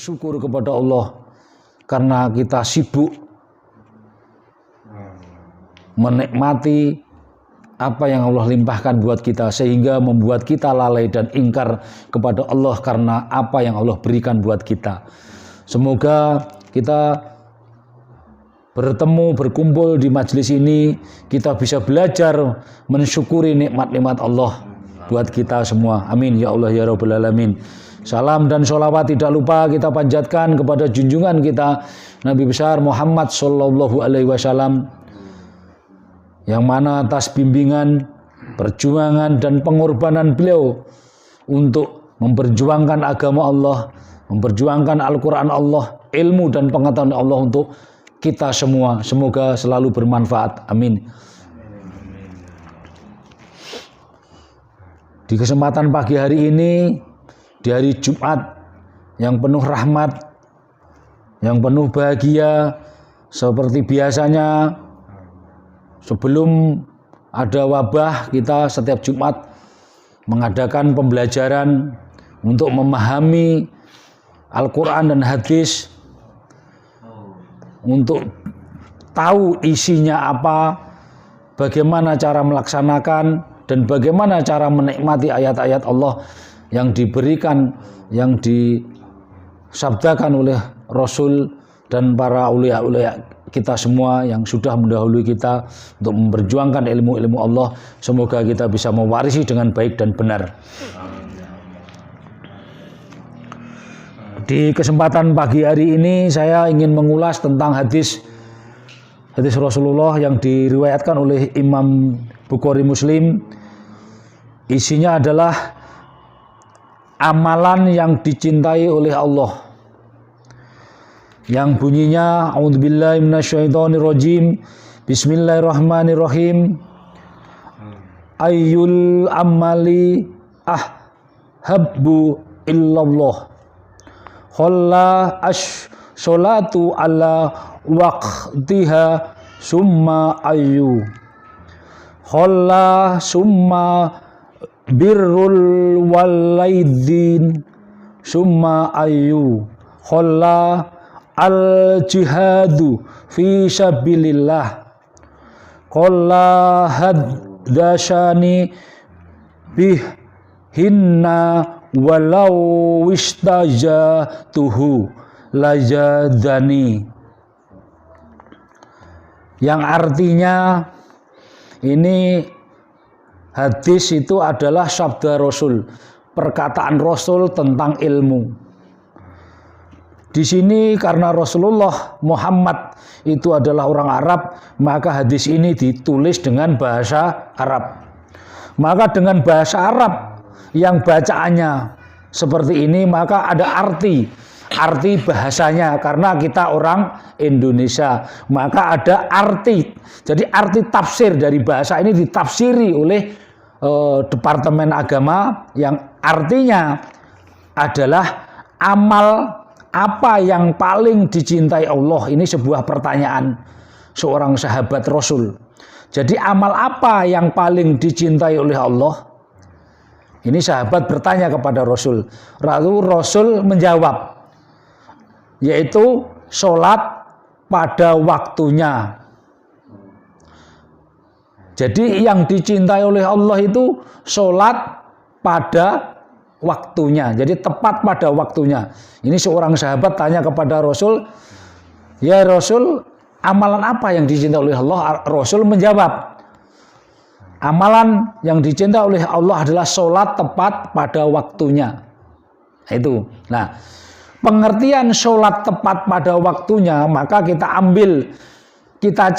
bersyukur kepada Allah karena kita sibuk menikmati apa yang Allah limpahkan buat kita sehingga membuat kita lalai dan ingkar kepada Allah karena apa yang Allah berikan buat kita. Semoga kita bertemu, berkumpul di majelis ini, kita bisa belajar mensyukuri nikmat-nikmat Allah buat kita semua. Amin ya Allah ya Rabbal Alamin. Salam dan sholawat tidak lupa kita panjatkan kepada junjungan kita Nabi besar Muhammad Sallallahu Alaihi Wasallam, yang mana atas bimbingan, perjuangan dan pengorbanan beliau untuk memperjuangkan agama Allah, memperjuangkan Al-Quran Allah, ilmu dan pengetahuan Allah untuk kita semua, semoga selalu bermanfaat. Amin. Di kesempatan pagi hari ini, di hari Jumat yang penuh rahmat, yang penuh bahagia, seperti biasanya sebelum ada wabah, kita setiap Jumat mengadakan pembelajaran untuk memahami Al-Quran dan hadis, untuk tahu isinya apa, bagaimana cara melaksanakan, dan bagaimana cara menikmati ayat-ayat Allah yang diberikan, yang disabdakan oleh Rasul dan para ulia-ulia kita semua yang sudah mendahului kita untuk memperjuangkan ilmu-ilmu Allah. Semoga kita bisa mewarisi dengan baik dan benar. Di kesempatan pagi hari ini saya ingin mengulas tentang hadis Rasulullah yang diriwayatkan oleh Imam Bukhari Muslim. Isinya adalah amalan yang dicintai oleh Allah, yang bunyinya a'udzubillahi minasyaitonirrajim, bismillahirrahmanirrahim, ayyul amali habbu illallah khalla sholatu ala waqtiha summa ayyu khalla summa birrul walaidin summa ayyu khalla al jihadu fi sabilillah qalla haddashani bihinna walau istajatuhu lajadani, yang artinya ini hadis itu adalah sabda Rasul, perkataan Rasul tentang ilmu. Di sini karena Rasulullah Muhammad itu adalah orang Arab, maka hadis ini ditulis dengan bahasa Arab. Maka dengan bahasa Arab yang bacaannya seperti ini, maka ada arti bahasanya karena kita orang Indonesia, maka ada arti. Jadi arti tafsir dari bahasa ini ditafsiri oleh Departemen Agama, yang artinya adalah amal apa yang paling dicintai Allah. Ini sebuah pertanyaan seorang sahabat Rasul. Jadi amal apa yang paling dicintai oleh Allah? Ini sahabat bertanya kepada Rasul. Lalu Rasul menjawab, yaitu sholat pada waktunya. Jadi yang dicintai oleh Allah itu sholat pada waktunya. Jadi tepat pada waktunya. Ini seorang sahabat tanya kepada Rasul, ya Rasul, amalan apa yang dicintai oleh Allah? Rasul menjawab, amalan yang dicintai oleh Allah adalah sholat tepat pada waktunya. Itu. Nah, pengertian sholat tepat pada waktunya, maka kita ambil, kita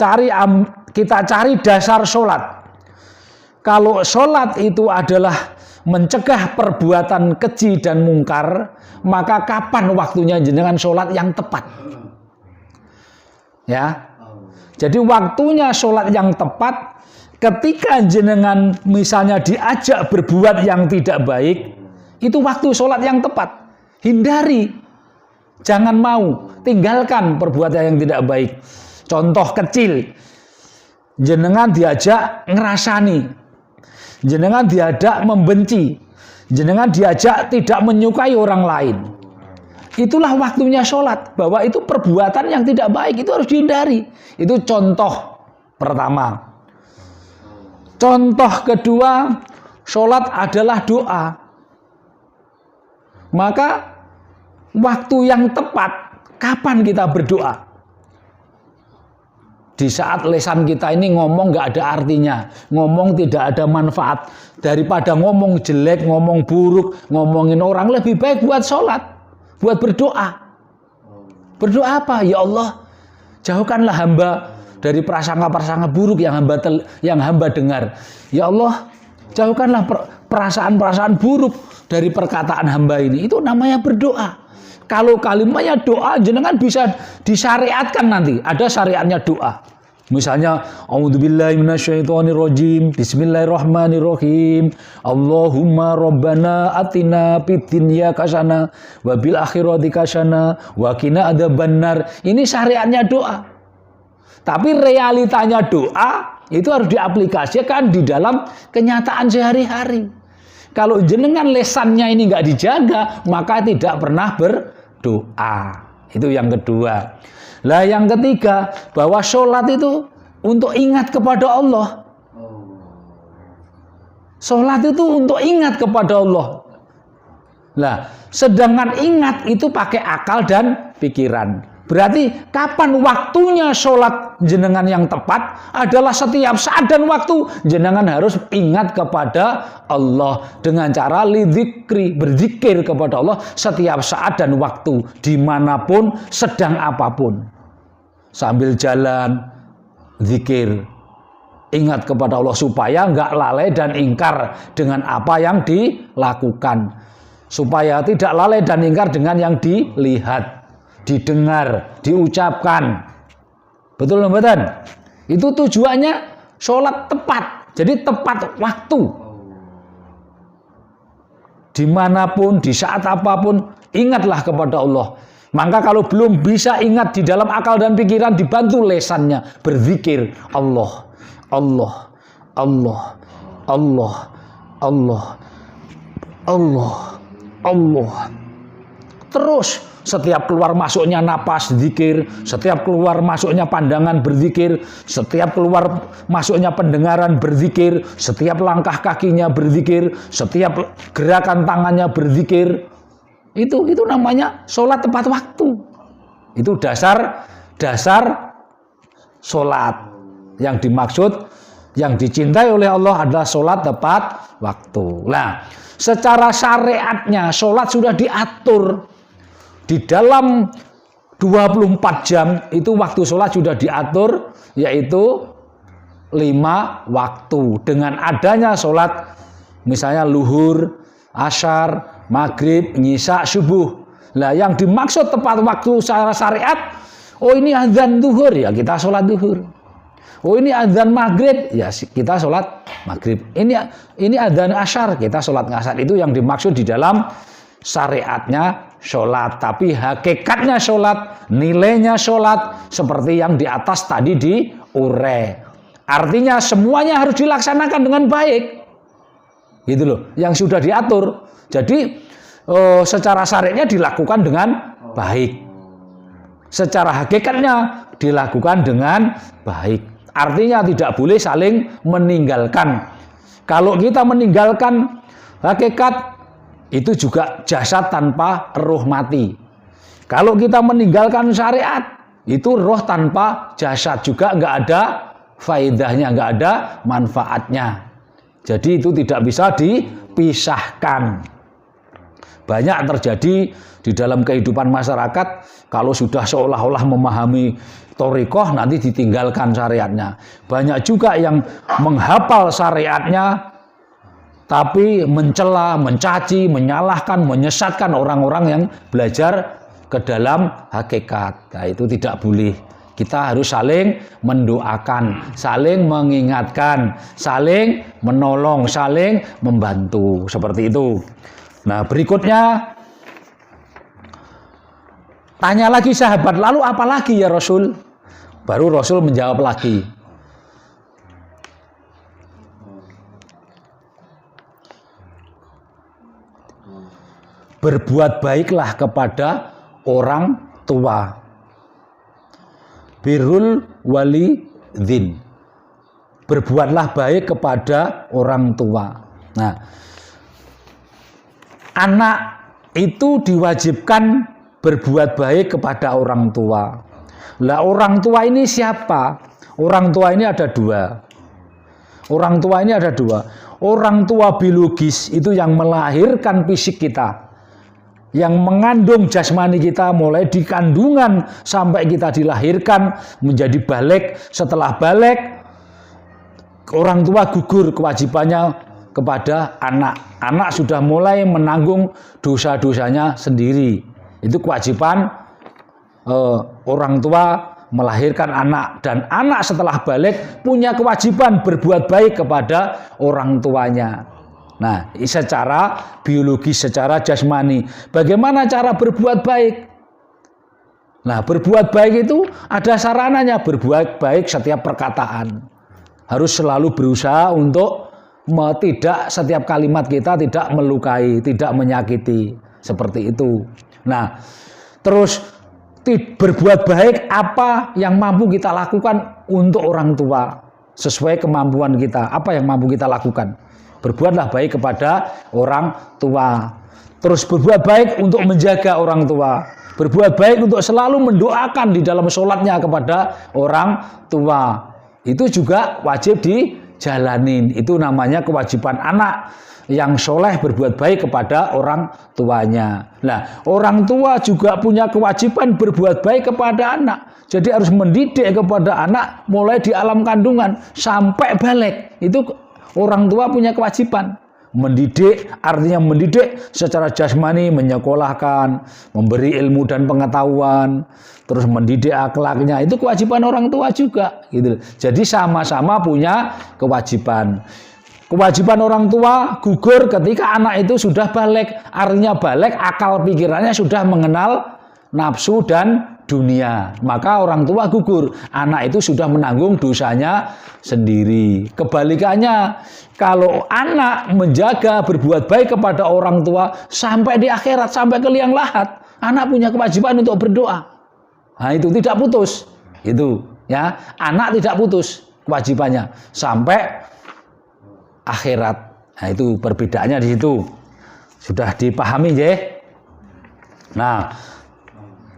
cari dasar sholat. Kalau sholat itu adalah mencegah perbuatan keji dan mungkar, maka kapan waktunya jenengan sholat yang tepat? Ya, jadi waktunya sholat yang tepat ketika jenengan misalnya diajak berbuat yang tidak baik, itu waktu sholat yang tepat. Hindari, jangan mau, tinggalkan perbuatan yang tidak baik. Contoh kecil, jenengan diajak ngerasani, jenengan diajak membenci, jenengan diajak tidak menyukai orang lain. itulah waktunya sholat. Bahwa itu perbuatan yang tidak baik, itu harus dihindari. Itu contoh pertama. Contoh kedua, sholat adalah doa. Maka waktu yang tepat, kapan kita berdoa? Di saat lesan kita ini ngomong nggak ada artinya, ngomong tidak ada manfaat. Daripada ngomong jelek, ngomong buruk, ngomongin orang, lebih baik buat sholat, buat berdoa. Berdoa apa? Ya Allah, jauhkanlah hamba dari prasangka-prasangka buruk yang hamba dengar. Ya Allah, jauhkanlah perasaan-perasaan buruk dari perkataan hamba ini. Itu namanya berdoa. Kalau kalimatnya doa, jenengan bisa disyariatkan nanti. Ada syariatnya doa. Misalnya, A'udzubillahi minasyaitonirrajim. Bismillahirrahmanirrahim. Allahumma rabbana atina fid dunya hasanah wa bil akhirati hasanah wa qina adzabannar. Ini syariatnya doa. Tapi realitanya doa itu harus diaplikasikan di dalam kenyataan sehari-hari. Kalau jenengan lesannya ini nggak dijaga, maka tidak pernah berdoa. Itu yang kedua. Lah yang ketiga, bahwa sholat itu untuk ingat kepada Allah. Sholat itu untuk ingat kepada Allah. Lah, sedangkan ingat itu pakai akal dan pikiran. Berarti kapan waktunya sholat jenengan yang tepat adalah setiap saat dan waktu jenengan harus ingat kepada Allah dengan cara lidzikri, berzikir kepada Allah setiap saat dan waktu, dimanapun, sedang apapun. Sambil jalan, zikir, ingat kepada Allah supaya nggak lalai dan ingkar dengan apa yang dilakukan, supaya tidak lalai dan ingkar dengan yang dilihat, didengar, diucapkan. Betul betul. Itu tujuannya sholat tepat. Jadi tepat waktu. Dimanapun, di saat apapun, ingatlah kepada Allah. Maka kalau belum bisa ingat di dalam akal dan pikiran, dibantu lesannya. Berzikir Allah, Allah, Allah, Allah, Allah, Allah, Allah. Terus setiap keluar masuknya napas zikir, setiap keluar masuknya pandangan berzikir, setiap keluar masuknya pendengaran berzikir, setiap langkah kakinya berzikir, setiap gerakan tangannya berzikir. Itu namanya sholat tepat waktu. Itu dasar sholat. Yang dimaksud, yang dicintai oleh Allah adalah sholat tepat waktu. Nah, secara syariatnya sholat sudah diatur. Di dalam 24 jam itu waktu sholat sudah diatur, yaitu 5 waktu. Dengan adanya sholat, misalnya luhur, asyar, maghrib, nyisa, subuh. Lah yang dimaksud tepat waktu secara syariat, oh ini azan duhur, ya kita sholat duhur. Oh ini azan maghrib, ya kita sholat maghrib. Ini azan asyar, kita sholat ngasar. Itu yang dimaksud di dalam syariatnya sholat. Tapi hakikatnya sholat, nilainya sholat, seperti yang di atas tadi diure. Artinya semuanya harus dilaksanakan dengan baik. Gitu loh, yang sudah diatur. Jadi secara syariatnya dilakukan dengan baik. Secara hakikatnya dilakukan dengan baik. Artinya tidak boleh saling meninggalkan. Kalau kita meninggalkan hakikat, itu juga jasad tanpa roh mati. Kalau kita meninggalkan syariat, itu roh tanpa jasad juga nggak ada faedahnya, nggak ada manfaatnya. Jadi itu tidak bisa dipisahkan. Banyak terjadi di dalam kehidupan masyarakat, kalau sudah seolah-olah memahami thoriqoh, nanti ditinggalkan syariatnya. Banyak juga yang menghafal syariatnya, tapi mencela, mencaci, menyalahkan, menyesatkan orang-orang yang belajar ke dalam hakikat. Nah, itu tidak boleh. Kita harus saling mendoakan, saling mengingatkan, saling menolong, saling membantu. Seperti itu. Nah, berikutnya, tanya lagi sahabat, lalu apa lagi ya Rasul? Baru Rasul menjawab lagi. Berbuat baiklah kepada orang tua. Birrul walidin. Berbuatlah baik kepada orang tua. Nah, anak itu diwajibkan berbuat baik kepada orang tua. Lah orang tua ini siapa? Orang tua ini ada dua. Orang tua ini ada dua. Orang tua biologis itu yang melahirkan fisik kita, yang mengandung jasmani kita mulai di kandungan sampai kita dilahirkan menjadi balik. Setelah balik, orang tua gugur kewajibannya kepada anak. Anak sudah mulai menanggung dosa-dosanya sendiri. Itu kewajiban orang tua melahirkan anak, dan anak setelah balik punya kewajiban berbuat baik kepada orang tuanya. Nah, secara biologis, secara jasmani, bagaimana cara berbuat baik? Nah, berbuat baik itu ada sarananya. Berbuat baik setiap perkataan, harus selalu berusaha untuk tidak setiap kalimat kita tidak melukai, tidak menyakiti, seperti itu. Nah, terus berbuat baik apa yang mampu kita lakukan untuk orang tua sesuai kemampuan kita. Apa yang mampu kita lakukan? Berbuatlah baik kepada orang tua. Terus berbuat baik untuk menjaga orang tua. Berbuat baik untuk selalu mendoakan di dalam sholatnya kepada orang tua. Itu juga wajib dijalanin. Itu namanya kewajiban anak yang soleh, berbuat baik kepada orang tuanya. Nah, orang tua juga punya kewajiban berbuat baik kepada anak. Jadi harus mendidik kepada anak mulai di alam kandungan sampai balik. Itu orang tua punya kewajiban. Mendidik artinya mendidik secara jasmani, menyekolahkan, memberi ilmu dan pengetahuan, terus mendidik akhlaknya. Itu kewajiban orang tua juga, gitu. Jadi sama-sama punya kewajiban. Kewajiban orang tua gugur ketika anak itu sudah balik. Artinya balik, akal pikirannya sudah mengenal nafsu dan dunia. Maka orang tua gugur. Anak itu sudah menanggung dosanya sendiri. Kebalikannya, kalau anak menjaga berbuat baik kepada orang tua sampai di akhirat, sampai ke liang lahat, anak punya kewajiban untuk berdoa. Nah, itu tidak putus. Itu ya, anak tidak putus kewajibannya sampai akhirat. Nah, itu perbedaannya di situ. Sudah dipahami ya? Nah,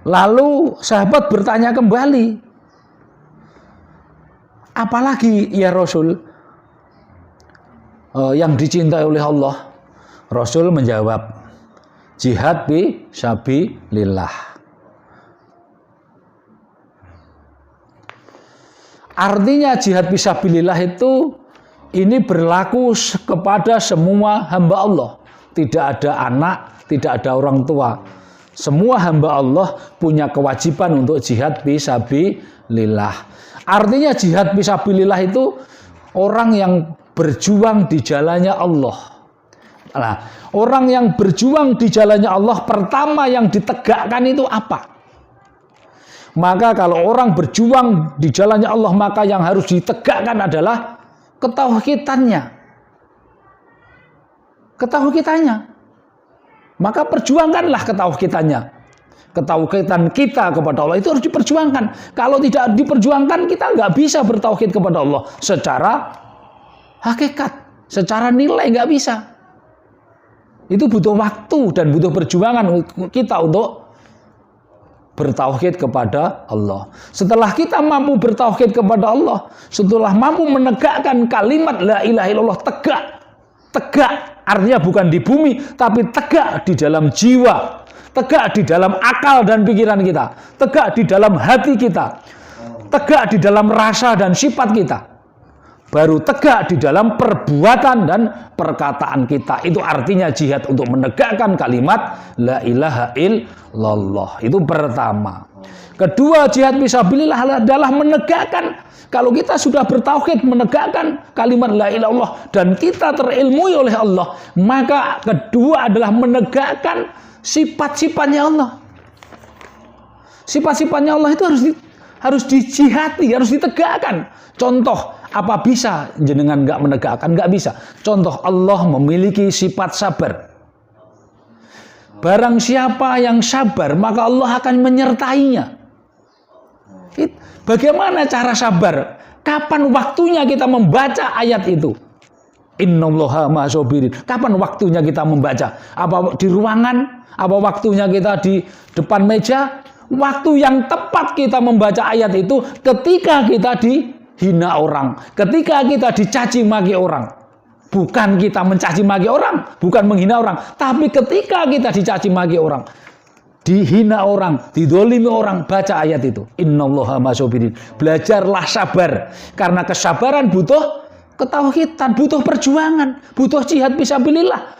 lalu sahabat bertanya kembali, apalagi ya Rasul yang dicintai oleh Allah? Rasul menjawab, jihad fi sabilillah. Artinya jihad fi sabilillah itu ini berlaku kepada semua hamba Allah. Tidak ada anak, tidak ada orang tua. Semua hamba Allah punya kewajiban untuk jihad fi sabilillah. Artinya jihad fi sabilillah itu orang yang berjuang di jalannya Allah. Nah, orang yang berjuang di jalannya Allah, pertama yang ditegakkan itu apa? Maka kalau orang berjuang di jalannya Allah, maka yang harus ditegakkan adalah ketauhidannya. Ketauhidannya. Maka perjuangkanlah ketauhidannya. Ketauhidan kita kepada Allah itu harus diperjuangkan. Kalau tidak diperjuangkan, kita nggak bisa bertauhid kepada Allah secara hakikat, secara nilai nggak bisa. Itu butuh waktu dan butuh perjuangan kita untuk bertauhid kepada Allah. Setelah kita mampu bertauhid kepada Allah, setelah mampu menegakkan kalimat la ilaha illallah, tegak artinya bukan di bumi, tapi tegak di dalam jiwa, tegak di dalam akal dan pikiran kita, tegak di dalam hati kita, tegak di dalam rasa dan sifat kita, baru tegak di dalam perbuatan dan perkataan kita. Itu artinya jihad untuk menegakkan kalimat la ilaha illallah. Itu pertama. Kedua, jihad fisabilillah adalah menegakkan. Kalau kita sudah bertauhid, menegakkan kalimat la ilaha illallah dan kita terilmui oleh Allah, maka kedua adalah menegakkan sifat-sifatnya Allah. Sifat-sifatnya Allah itu harus dijihati, harus ditegakkan. Contoh, apa bisa jenengan nggak menegakkan? Nggak bisa. Contoh, Allah memiliki sifat sabar. Barang siapa yang sabar, maka Allah akan menyertainya. Bagaimana cara sabar? Kapan waktunya kita membaca ayat itu? Innallaha ma'asobirin. Kapan waktunya kita membaca? Apa di ruangan? Apa waktunya kita di depan meja? Waktu yang tepat kita membaca ayat itu ketika kita dihina orang, ketika kita dicaci maki orang. Bukan kita mencaci maki orang, bukan menghina orang, tapi ketika kita dicaci maki orang, dihina orang, didolimi orang, baca ayat itu. Innallaha ma'asobirin. Belajarlah sabar, karena kesabaran butuh ketauhidan, butuh perjuangan, butuh jihad fisabilillah.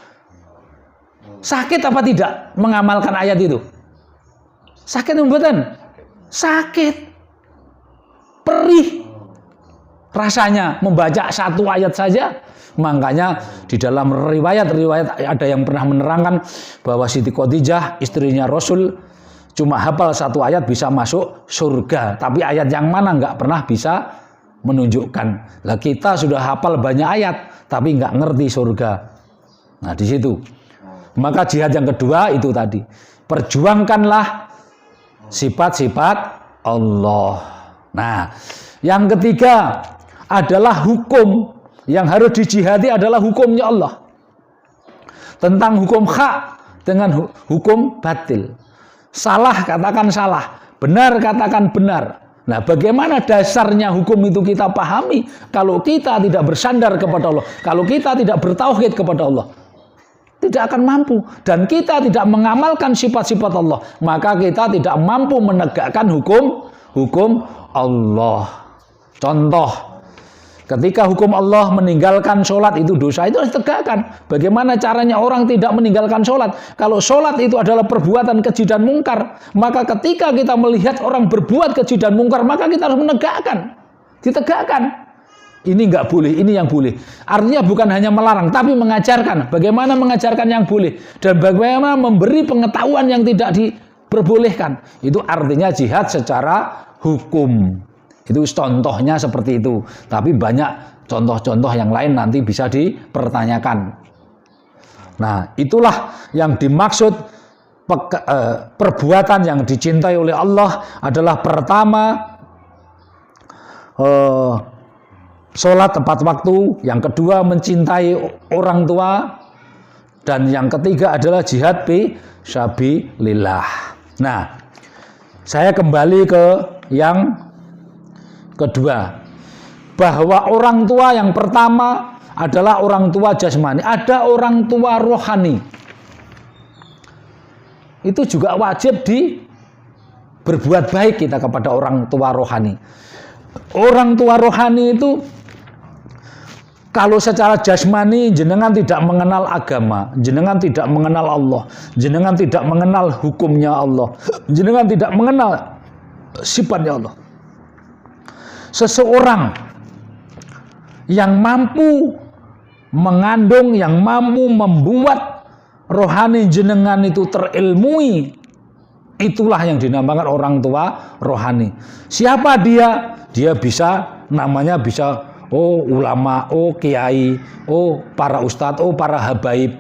Sakit apa tidak mengamalkan ayat itu? Sakit membuatan? Sakit. Perih rasanya membaca satu ayat saja. Makanya di dalam riwayat ada yang pernah menerangkan bahwa Siti Khadijah, istrinya Rasul, cuma hafal satu ayat bisa masuk surga. Tapi ayat yang mana nggak pernah bisa menunjukkan. Lah kita sudah hafal banyak ayat, tapi nggak ngerti surga. Nah di situ. Maka jihad yang kedua itu tadi. Perjuangkanlah sifat-sifat Allah. Nah, yang ketiga adalah hukum. Yang harus dijihadi adalah hukumnya Allah. Tentang hukum hak dengan hukum batil. Salah katakan salah, benar katakan benar. Nah, bagaimana dasarnya hukum itu kita pahami kalau kita tidak bersandar kepada Allah, kalau kita tidak bertauhid kepada Allah? Tidak akan mampu. Dan kita tidak mengamalkan sifat-sifat Allah, maka kita tidak mampu menegakkan hukum Allah. Contoh, ketika hukum Allah meninggalkan sholat itu dosa, itu harus ditegakkan. Bagaimana caranya orang tidak meninggalkan sholat? Kalau sholat itu adalah perbuatan keji dan mungkar, maka ketika kita melihat orang berbuat keji dan mungkar, maka kita harus menegakkan. Ditegakkan. Ini nggak boleh, ini yang boleh. Artinya bukan hanya melarang, tapi mengajarkan. Bagaimana mengajarkan yang boleh. Dan bagaimana memberi pengetahuan yang tidak diperbolehkan. Itu artinya jihad secara hukum. Itu contohnya seperti itu. Tapi banyak contoh-contoh yang lain nanti bisa dipertanyakan. Nah, itulah yang dimaksud perbuatan yang dicintai oleh Allah adalah pertama sholat tepat waktu, yang kedua mencintai orang tua, dan yang ketiga adalah jihad fisabilillah. Nah, saya kembali ke yang kedua, bahwa orang tua yang pertama adalah orang tua jasmani, ada orang tua rohani. Itu juga wajib berbuat baik kita kepada orang tua rohani. Orang tua rohani itu kalau secara jasmani jenengan tidak mengenal agama, jenengan tidak mengenal Allah, jenengan tidak mengenal hukumnya Allah, jenengan tidak mengenal sifatnya Allah. Seseorang yang mampu mengandung, yang mampu membuat rohani jenengan itu terilmui, itulah yang dinamakan orang tua rohani. Siapa dia? Dia bisa, namanya bisa, ulama, kiai, para ustadz, para habaib,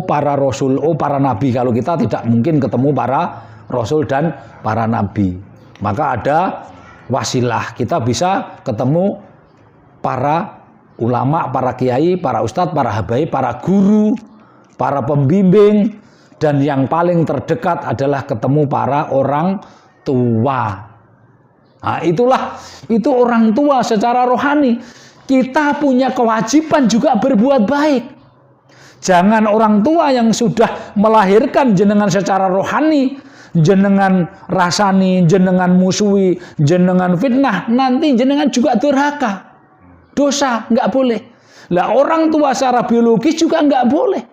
para rasul, para nabi. Kalau kita tidak mungkin ketemu para rasul dan para nabi, maka ada wasilah, kita bisa ketemu para ulama, para kiai, para ustadz, para habaib, para guru, para pembimbing, dan yang paling terdekat adalah ketemu para orang tua. Nah, itu orang tua secara rohani. Kita punya kewajiban juga berbuat baik. Jangan orang tua yang sudah melahirkan jenengan secara rohani, jenengan rasani, jenengan musuhi, jenengan fitnah, nanti jenengan juga durhaka. Dosa, nggak boleh. Lah orang tua secara biologis juga nggak boleh.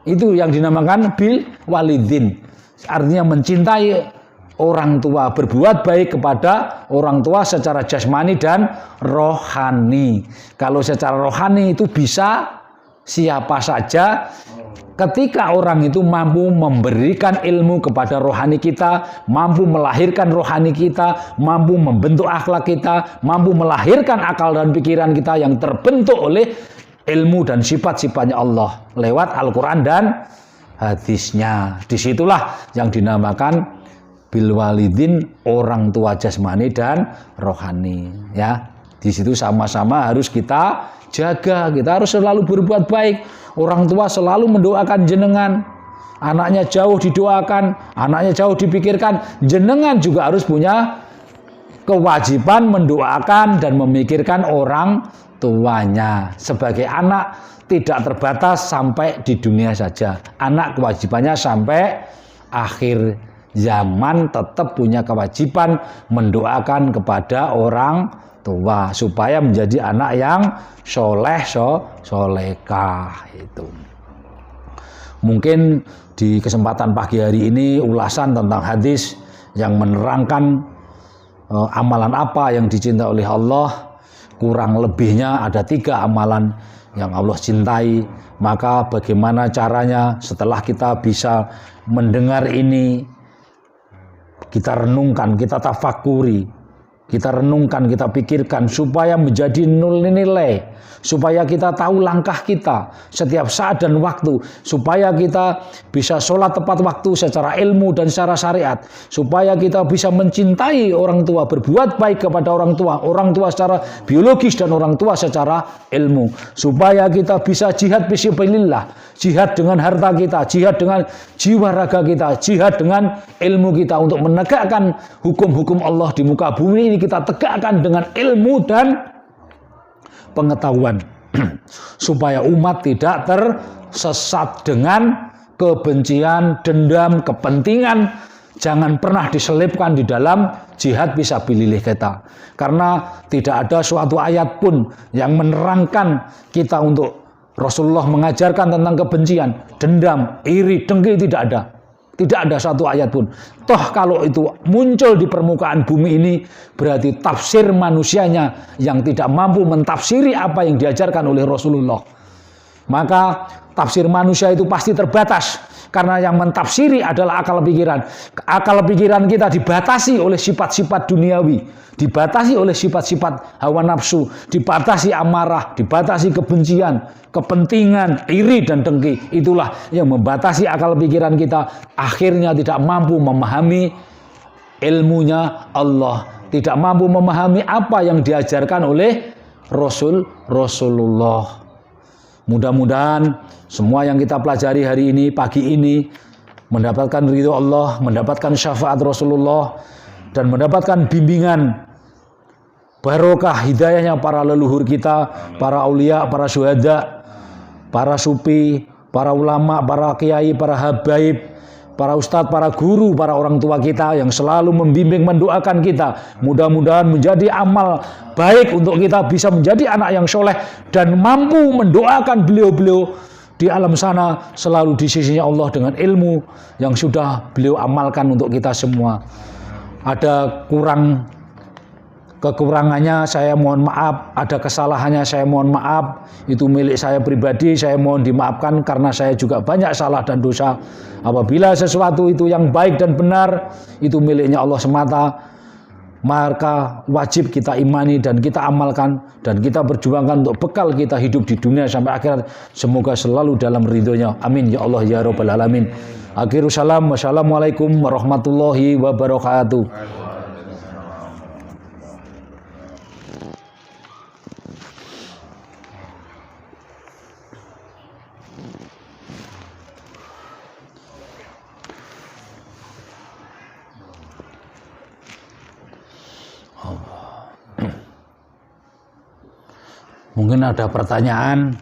Itu yang dinamakan bil walidin. Artinya mencintai orang tua, berbuat baik kepada orang tua secara jasmani dan rohani. Kalau secara rohani itu bisa siapa saja. Ketika orang itu mampu memberikan ilmu kepada rohani kita, mampu melahirkan rohani kita, mampu membentuk akhlak kita, mampu melahirkan akal dan pikiran kita yang terbentuk oleh ilmu dan sifat-sifatnya Allah lewat Al-Quran dan hadisnya. Disitulah yang dinamakan bil walidin, orang tua jasmani dan rohani, ya. Di situ sama-sama harus kita jaga, kita harus selalu berbuat baik. Orang tua selalu mendoakan jenengan, anaknya jauh didoakan, anaknya jauh dipikirkan. Jenengan juga harus punya kewajiban mendoakan dan memikirkan orang tuanya. Sebagai anak tidak terbatas sampai di dunia saja. Anak kewajibannya sampai akhir zaman tetap punya kewajiban mendoakan kepada orang tua supaya menjadi anak yang soleh solekah. Itu mungkin di kesempatan pagi hari ini ulasan tentang hadis yang menerangkan amalan apa yang dicintai oleh Allah. Kurang lebihnya ada 3 amalan yang Allah cintai. Maka bagaimana caranya setelah kita bisa mendengar ini, kita renungkan, kita tafakuri, kita renungkan, kita pikirkan supaya menjadi nilai, supaya kita tahu langkah kita setiap saat dan waktu, supaya kita bisa sholat tepat waktu secara ilmu dan secara syariat, supaya kita bisa mencintai orang tua, berbuat baik kepada orang tua secara biologis dan orang tua secara ilmu, supaya kita bisa jihad fisabilillah, jihad dengan harta kita, jihad dengan jiwa raga kita, jihad dengan ilmu kita untuk menegakkan hukum-hukum Allah di muka bumi ini. Kita tegakkan dengan ilmu dan pengetahuan supaya umat tidak tersesat dengan kebencian, dendam, kepentingan. Jangan pernah diselipkan di dalam jihad fisabilillah kita, karena tidak ada suatu ayat pun yang menerangkan kita untuk Rasulullah mengajarkan tentang kebencian, dendam, iri, dengki. Tidak ada satu ayat pun. Toh kalau itu muncul di permukaan bumi ini, berarti tafsir manusianya yang tidak mampu mentafsiri apa yang diajarkan oleh Rasulullah. Maka tafsir manusia itu pasti terbatas, karena yang mentafsiri adalah akal pikiran. Akal pikiran kita dibatasi oleh sifat-sifat duniawi, dibatasi oleh sifat-sifat hawa nafsu, dibatasi amarah, dibatasi kebencian, kepentingan, iri dan dengki. Itulah yang membatasi akal pikiran kita, akhirnya tidak mampu memahami ilmunya Allah, tidak mampu memahami apa yang diajarkan oleh Rasulullah. Mudah-mudahan semua yang kita pelajari hari ini, pagi ini, mendapatkan ridho Allah, mendapatkan syafaat Rasulullah, dan mendapatkan bimbingan barokah hidayahnya para leluhur kita, para aulia, para syuhada, para sufi, para ulama, para kiai, para habaib, para ustadz, para guru, para orang tua kita yang selalu membimbing, mendoakan kita. Mudah-mudahan menjadi amal baik untuk kita bisa menjadi anak yang soleh dan mampu mendoakan beliau-beliau di alam sana selalu di sisinya Allah dengan ilmu yang sudah beliau amalkan untuk kita semua. Ada kekurangannya saya mohon maaf, ada kesalahannya saya mohon maaf, itu milik saya pribadi, saya mohon dimaafkan karena saya juga banyak salah dan dosa. Apabila sesuatu itu yang baik dan benar itu miliknya Allah semata, maka wajib kita imani dan kita amalkan dan kita perjuangkan untuk bekal kita hidup di dunia sampai akhirat. Semoga selalu dalam ridhonya. Amin ya Allah ya Rabbal Alamin. Akhiru salam. Wassalamualaikum warahmatullahi wabarakatuh. Mungkin ada pertanyaan,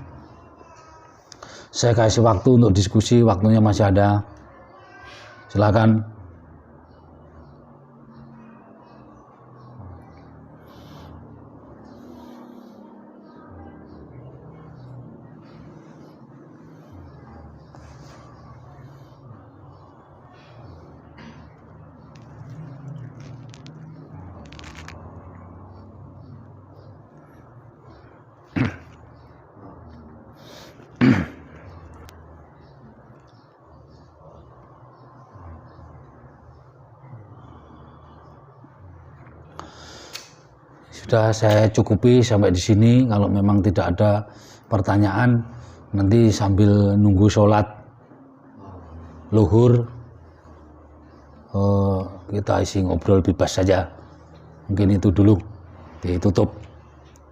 saya kasih waktu untuk diskusi, waktunya masih ada. Silakan. Sudah saya cukupi sampai di sini. Kalau memang tidak ada pertanyaan, nanti sambil nunggu sholat luhur, kita isi ngobrol bebas saja. Mungkin itu dulu, ditutup.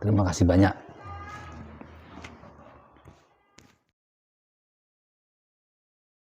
Terima kasih banyak.